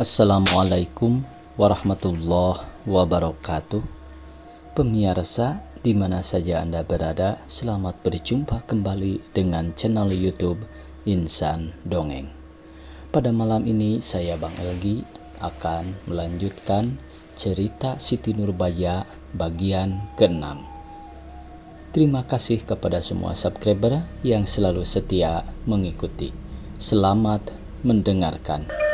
Assalamualaikum warahmatullahi wabarakatuh. Pemirsa di mana saja Anda berada, selamat berjumpa kembali dengan channel YouTube Insan Dongeng. Pada malam ini saya Bang Elgi akan melanjutkan cerita Siti Nurbaya bagian ke-6. Terima kasih kepada semua subscriber yang selalu setia mengikuti. Selamat mendengarkan.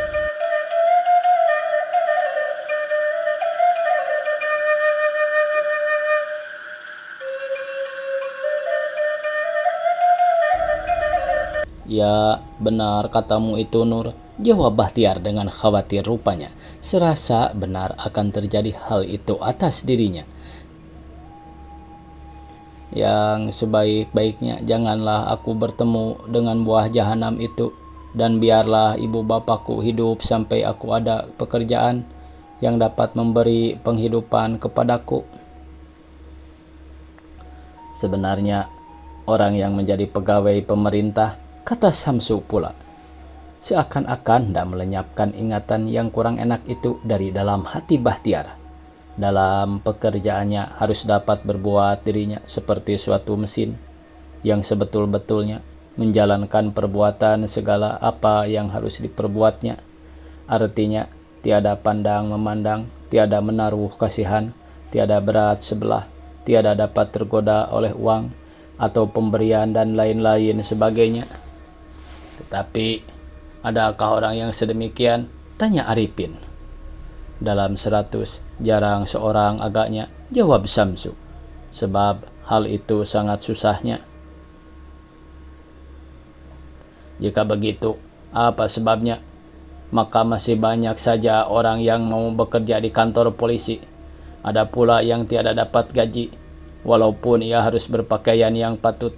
Ya, benar katamu itu, Nur, jawab Bahtiar dengan khawatir rupanya. Serasa benar akan terjadi hal itu atas dirinya. Yang sebaik-baiknya janganlah aku bertemu dengan buah jahanam itu, dan biarlah ibu bapakku hidup sampai aku ada pekerjaan yang dapat memberi penghidupan kepadaku. Sebenarnya orang yang menjadi pegawai pemerintah, kata Samsu pula, seakan-akan hendak melenyapkan ingatan yang kurang enak itu dari dalam hati Bahtiar. Dalam pekerjaannya harus dapat berbuat dirinya seperti suatu mesin yang sebetul-betulnya menjalankan perbuatan segala apa yang harus diperbuatnya. Artinya, tiada pandang memandang, tiada menaruh kasihan, tiada berat sebelah, tiada dapat tergoda oleh uang atau pemberian dan lain-lain sebagainya. Tetapi, adakah orang yang sedemikian? Tanya Arifin. Dalam 100, jarang seorang agaknya, jawab Samsu. Sebab hal itu sangat susahnya. Jika begitu, apa sebabnya? Maka masih banyak saja orang yang mau bekerja di kantor polisi. Ada pula yang tiada dapat gaji, walaupun ia harus berpakaian yang patut.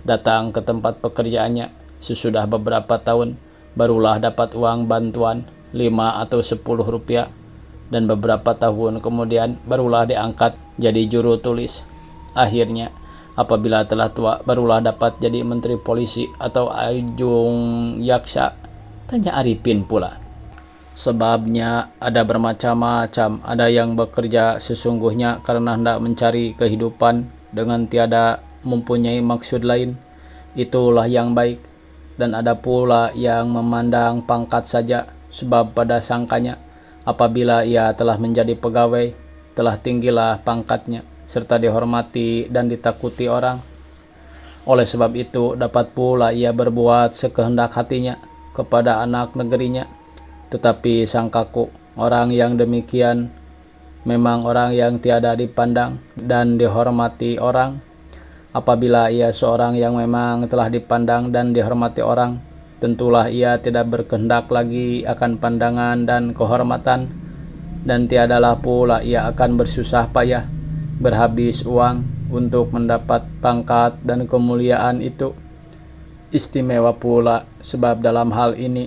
Datang ke tempat pekerjaannya sesudah beberapa tahun, barulah dapat uang bantuan 5 atau 10 rupiah, dan beberapa tahun kemudian barulah diangkat jadi juru tulis. Akhirnya, apabila telah tua, barulah dapat jadi menteri polisi atau ajung yaksa. Tanya Arifin pula. Sebabnya ada bermacam-macam. Ada yang bekerja sesungguhnya karena hendak mencari kehidupan dengan tiada mempunyai maksud lain. Itulah yang baik. Dan ada pula yang memandang pangkat saja, sebab pada sangkanya apabila ia telah menjadi pegawai, telah tinggilah pangkatnya, serta dihormati dan ditakuti orang. Oleh sebab itu dapat pula ia berbuat sekehendak hatinya kepada anak negerinya. Tetapi sangkaku, orang yang demikian memang orang yang tiada dipandang dan dihormati orang. Apabila ia seorang yang memang telah dipandang dan dihormati orang, tentulah ia tidak berkehendak lagi akan pandangan dan kehormatan, dan tiadalah pula ia akan bersusah payah, berhabis uang untuk mendapat pangkat dan kemuliaan itu. Istimewa pula sebab dalam hal ini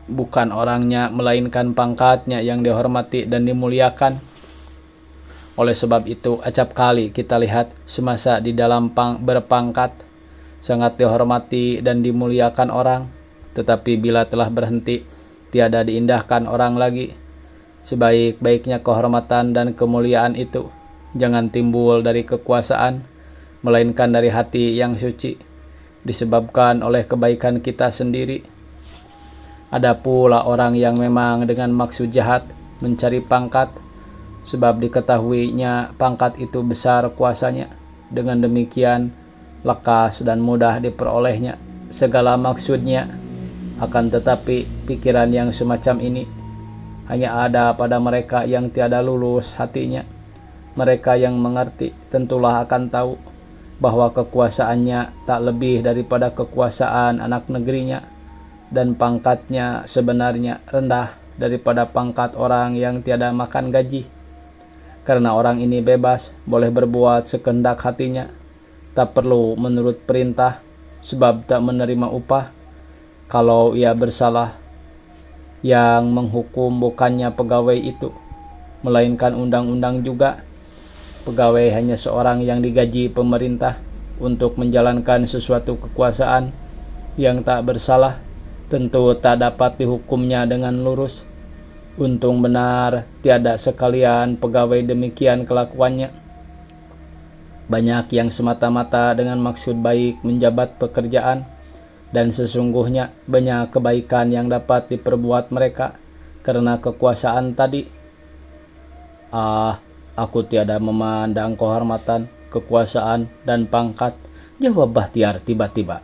bukan orangnya melainkan pangkatnya yang dihormati dan dimuliakan. Oleh sebab itu, acap kali kita lihat semasa di dalam berpangkat sangat dihormati dan dimuliakan orang, tetapi bila telah berhenti, tiada diindahkan orang lagi. Sebaik-baiknya kehormatan dan kemuliaan itu jangan timbul dari kekuasaan, melainkan dari hati yang suci, disebabkan oleh kebaikan kita sendiri. Ada pula orang yang memang dengan maksud jahat mencari pangkat, sebab diketahuinya pangkat itu besar kuasanya. Dengan demikian, lekas dan mudah diperolehnya segala maksudnya. Akan tetapi, pikiran yang semacam ini hanya ada pada mereka yang tiada lulus hatinya. Mereka yang mengerti tentulah akan tahu bahwa kekuasaannya tak lebih daripada kekuasaan anak negerinya, dan pangkatnya sebenarnya rendah daripada pangkat orang yang tiada makan gaji. Karena orang ini bebas, boleh berbuat sekehendak hatinya, tak perlu menurut perintah, sebab tak menerima upah. Kalau ia bersalah, yang menghukum bukannya pegawai itu, melainkan undang-undang juga. Pegawai hanya seorang yang digaji pemerintah untuk menjalankan sesuatu kekuasaan yang tak bersalah, tentu tak dapat dihukumnya dengan lurus. Untung benar tiada sekalian pegawai demikian kelakuannya. Banyak yang semata-mata dengan maksud baik menjabat pekerjaan, dan sesungguhnya banyak kebaikan yang dapat diperbuat mereka karena kekuasaan tadi. Aku tiada memandang kehormatan, kekuasaan, dan pangkat, jawab Bahtiar tiba-tiba.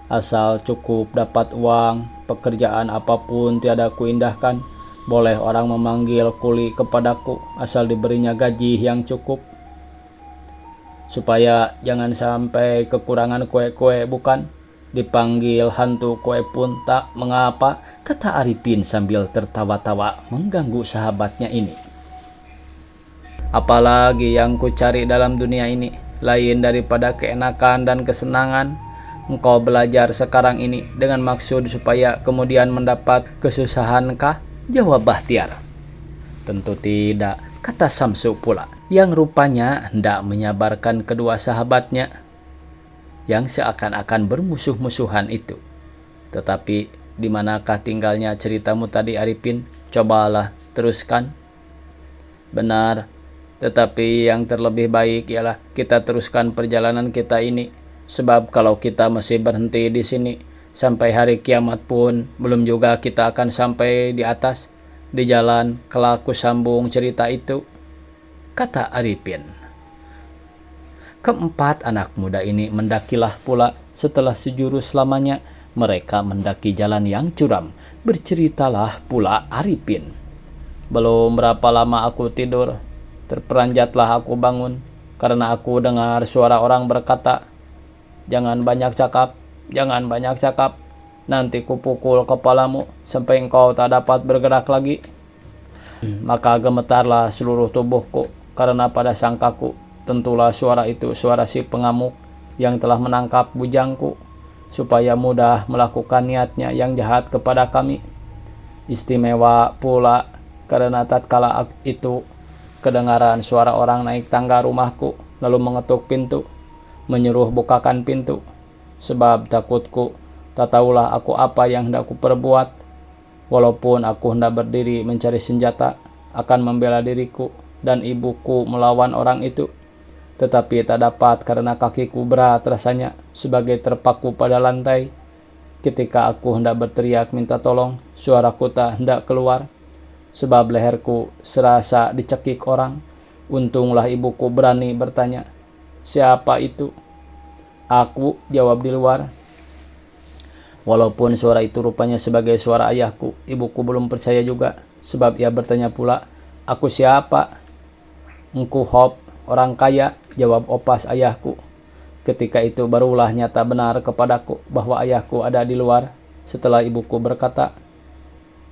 Asal cukup dapat uang, pekerjaan apapun tiada kuindahkan. Boleh orang memanggil kuli kepadaku asal diberinya gaji yang cukup. Supaya jangan sampai kekurangan kue-kue, bukan? Dipanggil hantu kue pun tak mengapa, kata Arifin sambil tertawa-tawa mengganggu sahabatnya ini. Apalagi yang ku cari dalam dunia ini, lain daripada keenakan dan kesenangan. Engkau belajar sekarang ini dengan maksud supaya kemudian mendapat kesusahankah? Jawab Bahtiar. Tentu tidak, kata Samsu pula, yang rupanya hendak menyabarkan kedua sahabatnya yang seakan-akan bermusuh-musuhan itu. Tetapi di manakah tinggalnya ceritamu tadi, Arifin? Cobalah teruskan. Benar, tetapi yang terlebih baik ialah kita teruskan perjalanan kita ini. Sebab kalau kita masih berhenti di sini sampai hari kiamat pun belum juga kita akan sampai di atas. Di jalan kelak ku sambung cerita itu, kata Arifin. Keempat anak muda ini mendakilah pula. Setelah sejurus lamanya mereka mendaki jalan yang curam. Berceritalah pula Arifin. Belum berapa lama aku tidur, terperanjatlah aku bangun karena aku dengar suara orang berkata, "Jangan banyak cakap, jangan banyak cakap. Nanti kupukul kepalamu sampai engkau tak dapat bergerak lagi." Maka gemetarlah seluruh tubuhku karena pada sangkaku tentulah suara itu suara si pengamuk yang telah menangkap bujangku supaya mudah melakukan niatnya yang jahat kepada kami. Istimewa pula karena tatkala itu kedengaran suara orang naik tangga rumahku lalu mengetuk pintu, menyuruh bukakan pintu. Sebab takutku, tak tahulah aku apa yang hendak ku perbuat. Walaupun aku hendak berdiri mencari senjata akan membela diriku dan ibuku melawan orang itu, tetapi tak dapat karena kakiku berat rasanya sebagai terpaku pada lantai. Ketika aku hendak berteriak minta tolong, suaraku tak hendak keluar sebab leherku serasa dicekik orang. Untunglah ibuku berani bertanya, "Siapa itu?" "Aku," jawab di luar. Walaupun suara itu rupanya sebagai suara ayahku, ibuku belum percaya juga, sebab ia bertanya pula, "Aku siapa?" "Engku Hop, orang kaya," jawab opas ayahku. Ketika itu barulah nyata benar kepadaku bahwa ayahku ada di luar. Setelah ibuku berkata,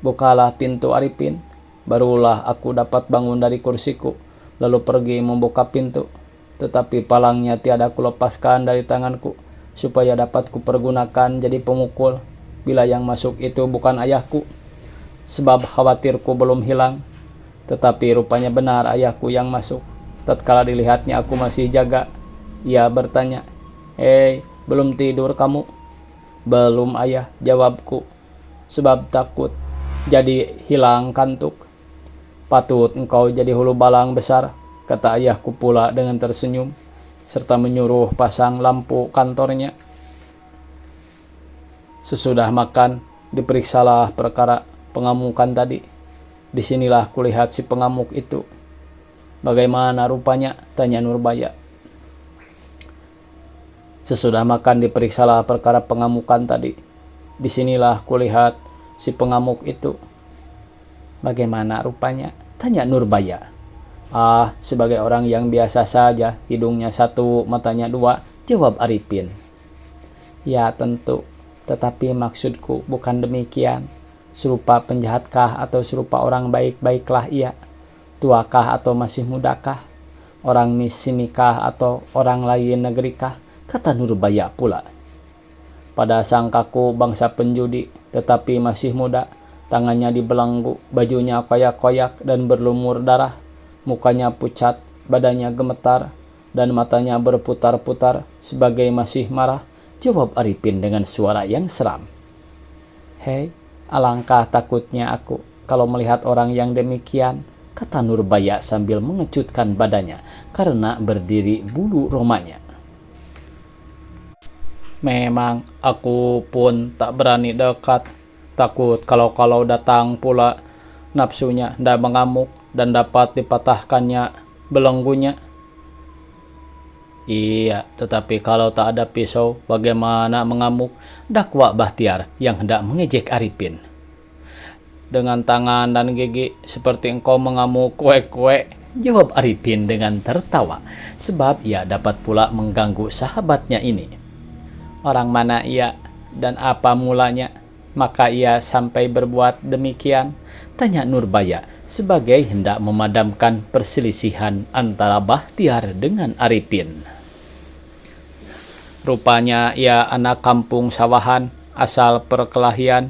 "Bukalah pintu, Arifin," barulah aku dapat bangun dari kursiku, lalu pergi membuka pintu. Tetapi palangnya tiada kulepaskan dari tanganku, supaya dapat kupergunakan jadi pemukul bila yang masuk itu bukan ayahku. Sebab khawatirku belum hilang. Tetapi rupanya benar ayahku yang masuk. Tatkala dilihatnya aku masih jaga, ia bertanya, "Hei, belum tidur kamu?" "Belum, ayah," jawabku, "sebab takut jadi hilang kantuk." "Patut engkau jadi hulu balang besar," kata ayahku pula dengan tersenyum, serta menyuruh pasang lampu kantornya. Sesudah makan, diperiksalah perkara pengamukan tadi. Disinilah kulihat si pengamuk itu. "Bagaimana rupanya?" tanya Nurbaya. Sesudah makan diperiksalah perkara pengamukan tadi. Disinilah kulihat si pengamuk itu. "Bagaimana rupanya?" tanya Nurbaya. Sebagai orang yang biasa saja, hidungnya satu, matanya dua," jawab Arifin. "Ya tentu, tetapi maksudku bukan demikian. Serupa penjahatkah atau serupa orang baik-baiklah ia? Tuakah atau masih mudakah? Orang sinikah atau orang lain negerikah?" kata Nurbaya pula. "Pada sangkaku bangsa penjudi, tetapi masih muda. Tangannya dibelenggu, bajunya koyak-koyak dan berlumur darah. Mukanya pucat, badannya gemetar, dan matanya berputar-putar sebagai masih marah," jawab Arifin dengan suara yang seram. Hei, alangkah takutnya aku kalau melihat orang yang demikian, kata Nurbaya sambil mengecutkan badannya karena berdiri bulu romanya. Memang aku pun tak berani dekat, takut kalau datang pula nafsunya ndak mengamuk dan dapat dipatahkannya belenggunya. Iya, tetapi kalau tak ada pisau, bagaimana mengamuk? Dakwa Bahtiar yang hendak mengejek Arifin. Dengan tangan dan gigi seperti engkau mengamuk kue-kue, jawab Arifin dengan tertawa, sebab ia dapat pula mengganggu sahabatnya ini. Orang mana ia dan apa mulanya, maka ia sampai berbuat demikian? Tanya Nurbaya sebagai hendak memadamkan perselisihan antara Bahtiar dengan Arifin. Rupanya ia anak kampung sawahan, asal perkelahian,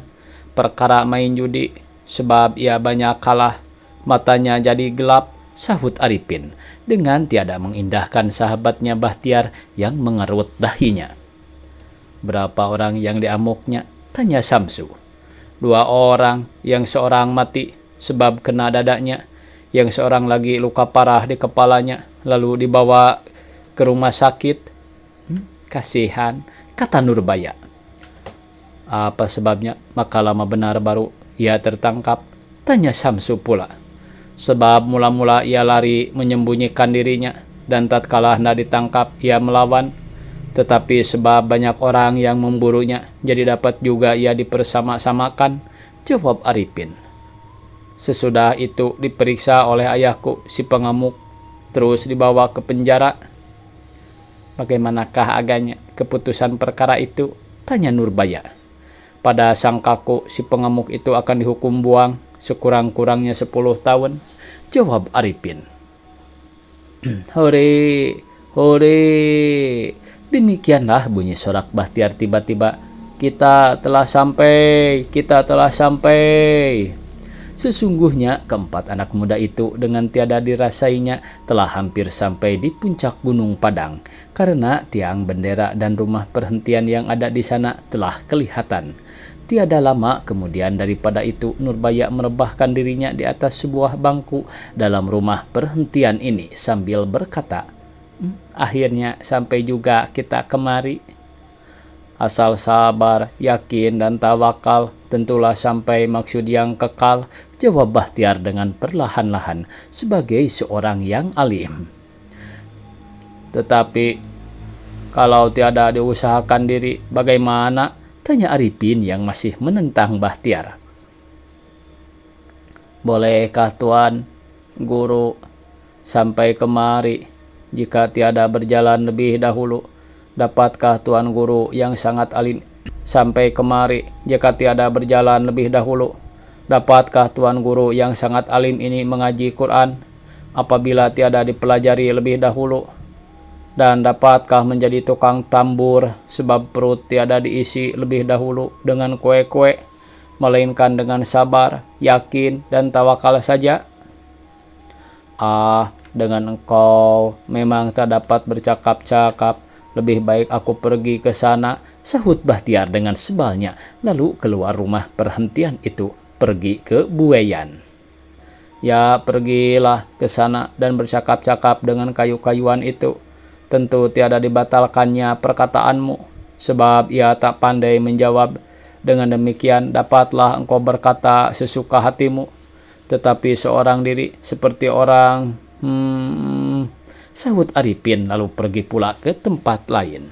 perkara main judi, sebab ia banyak kalah, matanya jadi gelap, sahut Arifin dengan tiada mengindahkan sahabatnya Bahtiar yang mengerut dahinya. Berapa orang yang diamuknya? Tanya Samsu. 2 orang, yang seorang mati sebab kena dadanya, yang seorang lagi luka parah di kepalanya, lalu dibawa ke rumah sakit. Kasihan, kata Nurbaya. Apa sebabnya? Maka lama benar baru ia tertangkap? Tanya Samsu pula. Sebab mula-mula ia lari menyembunyikan dirinya, dan tatkala hendak ditangkap ia melawan. Tetapi sebab banyak orang yang memburunya, jadi dapat juga ia dipersama-samakan, jawab Arifin. Sesudah itu diperiksa oleh ayahku si pengamuk, terus dibawa ke penjara. Bagaimanakah agaknya keputusan perkara itu? Tanya Nurbaya. Pada sangkaku si pengamuk itu akan dihukum buang sekurang-kurangnya 10 tahun, jawab Arifin. Hore, hore. Demikianlah bunyi sorak Bahtiar tiba-tiba. Kita telah sampai. Sesungguhnya keempat anak muda itu dengan tiada dirasainya telah hampir sampai di puncak Gunung Padang, karena tiang bendera dan rumah perhentian yang ada di sana telah kelihatan. Tiada lama kemudian daripada itu Nurbaya merebahkan dirinya di atas sebuah bangku dalam rumah perhentian ini sambil berkata, akhirnya sampai juga kita kemari. Asal sabar, yakin dan tawakal, tentulah sampai maksud yang kekal, jawab Bahtiar dengan perlahan-lahan sebagai seorang yang alim. Tetapi kalau tiada diusahakan diri, bagaimana? Tanya Arifin yang masih menentang Bahtiar. Bolehkah Tuan Guru sampai kemari jika tiada berjalan lebih dahulu? Dapatkah Tuan Guru yang sangat alim sampai kemari jika tiada berjalan lebih dahulu? Dapatkah Tuan Guru yang sangat alim ini mengaji Quran apabila tiada dipelajari lebih dahulu? Dan dapatkah menjadi tukang tambur sebab perut tiada diisi lebih dahulu dengan kue-kue, melainkan dengan sabar, yakin, dan tawakal saja? Dengan engkau memang tak dapat bercakap-cakap. Lebih baik aku pergi ke sana, sahut Bahtiar dengan sebalnya, lalu keluar rumah perhentian itu, pergi ke Buayan. Ya, pergilah ke sana dan bercakap-cakap dengan kayu-kayuan itu. Tentu tiada dibatalkannya perkataanmu, sebab ia tak pandai menjawab. Dengan demikian dapatlah engkau berkata sesuka hatimu. Tetapi seorang diri seperti orang sahut Arifin lalu pergi pula ke tempat lain.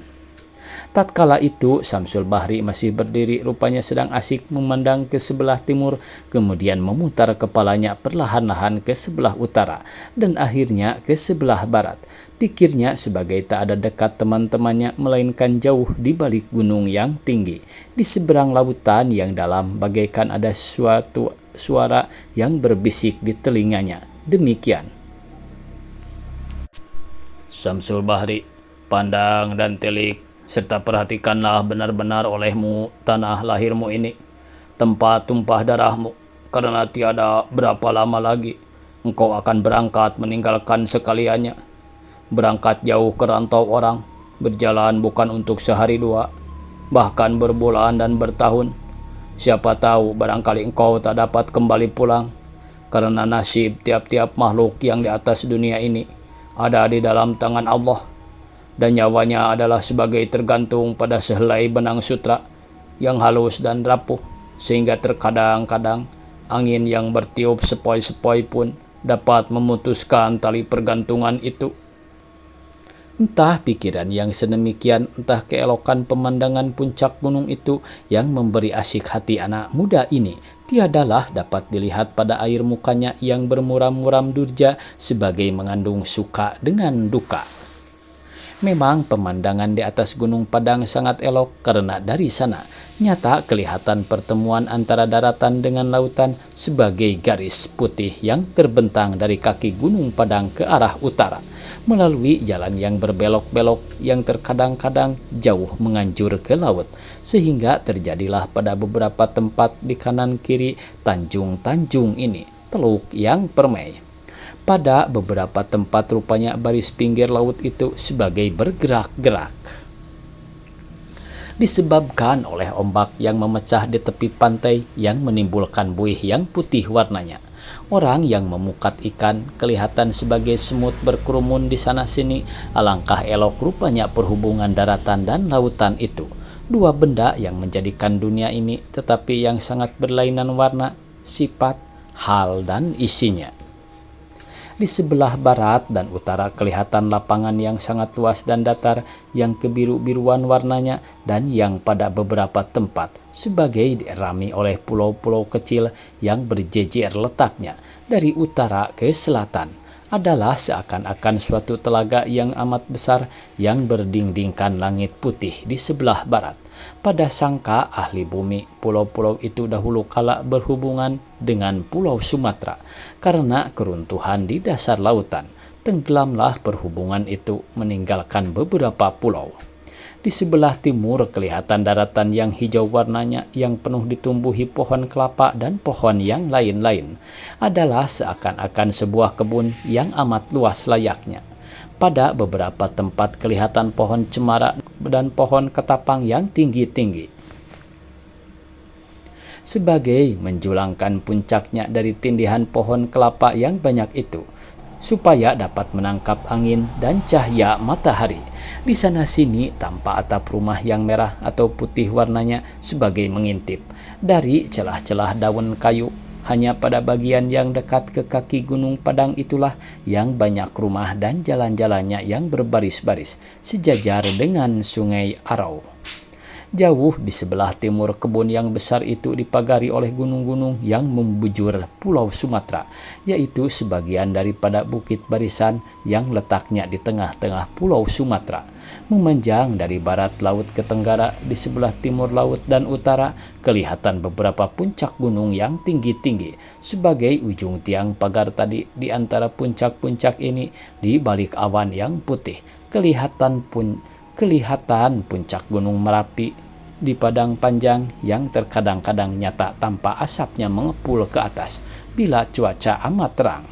Tatkala itu Samsul Bahri masih berdiri, rupanya sedang asik memandang ke sebelah timur, kemudian memutar kepalanya perlahan-lahan ke sebelah utara dan akhirnya ke sebelah barat. Pikirnya sebagai tak ada dekat teman-temannya, melainkan jauh di balik gunung yang tinggi, di seberang lautan yang dalam, bagaikan ada suatu suara yang berbisik di telinganya. Demikian. Samsul Bahri, pandang dan telik, serta perhatikanlah benar-benar olehmu tanah lahirmu ini, tempat tumpah darahmu, karena tiada berapa lama lagi engkau akan berangkat meninggalkan sekaliannya. Berangkat jauh ke rantau orang, berjalan bukan untuk sehari dua, bahkan berbulan dan bertahun. Siapa tahu barangkali engkau tak dapat kembali pulang, karena nasib tiap-tiap makhluk yang di atas dunia ini ada di dalam tangan Allah, dan nyawanya adalah sebagai tergantung pada sehelai benang sutra yang halus dan rapuh, sehingga terkadang-kadang angin yang bertiup sepoi-sepoi pun dapat memutuskan tali pergantungan itu. Entah pikiran yang sedemikian, entah keelokan pemandangan puncak gunung itu yang memberi asik hati anak muda ini, tiadalah dapat dilihat pada air mukanya yang bermuram-muram durja sebagai mengandung suka dengan duka. Memang pemandangan di atas Gunung Padang sangat elok, karena dari sana nyata kelihatan pertemuan antara daratan dengan lautan sebagai garis putih yang terbentang dari kaki Gunung Padang ke arah utara melalui jalan yang berbelok-belok yang terkadang-kadang jauh menganjur ke laut, sehingga terjadilah pada beberapa tempat di kanan kiri tanjung-tanjung ini teluk yang permai. Pada beberapa tempat rupanya baris pinggir laut itu sebagai bergerak-gerak, disebabkan oleh ombak yang memecah di tepi pantai yang menimbulkan buih yang putih warnanya. Orang yang memukat ikan kelihatan sebagai semut berkerumun di sana-sini. Alangkah elok rupanya perhubungan daratan dan lautan itu, dua benda yang menjadikan dunia ini, tetapi yang sangat berlainan warna, sifat, hal, dan isinya. Di sebelah barat dan utara kelihatan lapangan yang sangat luas dan datar, yang kebiru-biruan warnanya, dan yang pada beberapa tempat sebagai dirami oleh pulau-pulau kecil yang berjejer letaknya dari utara ke selatan, adalah seakan-akan suatu telaga yang amat besar yang berdindingkan langit putih di sebelah barat. Pada sangka ahli bumi, pulau-pulau itu dahulu kala berhubungan dengan Pulau Sumatera. Karena keruntuhan di dasar lautan, tenggelamlah perhubungan itu meninggalkan beberapa pulau. Di sebelah timur kelihatan daratan yang hijau warnanya yang penuh ditumbuhi pohon kelapa dan pohon yang lain-lain. Adalah seakan-akan sebuah kebun yang amat luas layaknya. Pada beberapa tempat kelihatan pohon cemara dan pohon ketapang yang tinggi-tinggi, sebagai menjulangkan puncaknya dari tindihan pohon kelapa yang banyak itu, supaya dapat menangkap angin dan cahaya matahari. Di sana-sini tampak atap rumah yang merah atau putih warnanya sebagai mengintip dari celah-celah daun kayu. Hanya pada bagian yang dekat ke kaki Gunung Padang itulah yang banyak rumah dan jalan-jalannya yang berbaris-baris sejajar dengan Sungai Arau. Jauh di sebelah timur kebun yang besar itu dipagari oleh gunung-gunung yang membujur Pulau Sumatera, yaitu sebagian daripada Bukit Barisan yang letaknya di tengah-tengah Pulau Sumatera. Memanjang dari barat laut ke tenggara, di sebelah timur laut dan utara kelihatan beberapa puncak gunung yang tinggi-tinggi sebagai ujung tiang pagar tadi. Di antara puncak-puncak ini, di balik awan yang putih, kelihatan puncak Gunung Merapi di padang panjang yang terkadang-kadang nyata tanpa asapnya mengepul ke atas bila cuaca amat terang.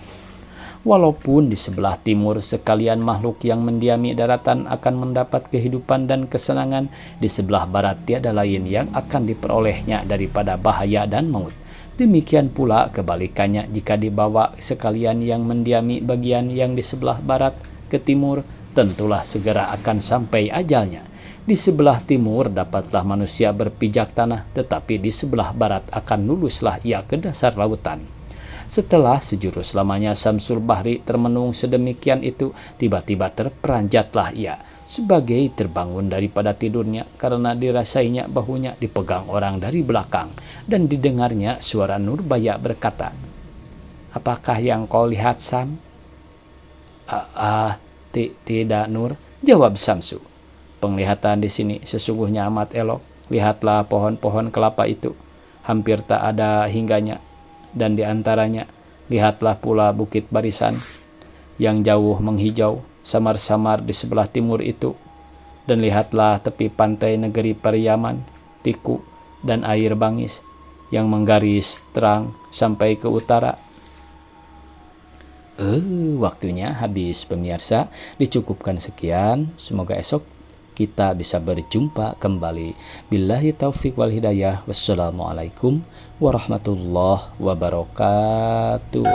Walaupun di sebelah timur sekalian makhluk yang mendiami daratan akan mendapat kehidupan dan kesenangan, di sebelah barat tiada lain yang akan diperolehnya daripada bahaya dan maut. Demikian pula kebalikannya jika dibawa sekalian yang mendiami bagian yang di sebelah barat ke timur, tentulah segera akan sampai ajalnya. Di sebelah timur dapatlah manusia berpijak tanah, tetapi di sebelah barat akan luluslah ia ke dasar lautan. Setelah sejurus lamanya Samsul Bahri termenung sedemikian itu, tiba-tiba terperanjatlah ia sebagai terbangun daripada tidurnya, karena dirasainya bahunya dipegang orang dari belakang, dan didengarnya suara Nurbaya berkata, "Apakah yang kau lihat, Sam?" Tidak, Nur," jawab Samsu. "Penglihatan di sini sesungguhnya amat elok. Lihatlah pohon-pohon kelapa itu, hampir tak ada hingganya. Dan di antaranya, lihatlah pula Bukit Barisan yang jauh menghijau samar-samar di sebelah timur itu. Dan lihatlah tepi pantai negeri Pariaman, Tiku, dan air Bangis yang menggaris terang sampai ke utara." Waktunya habis pemirsa, dicukupkan sekian. Semoga esok kita bisa berjumpa kembali. Billahi taufik wal hidayah. Wassalamualaikum warahmatullahi wabarakatuh.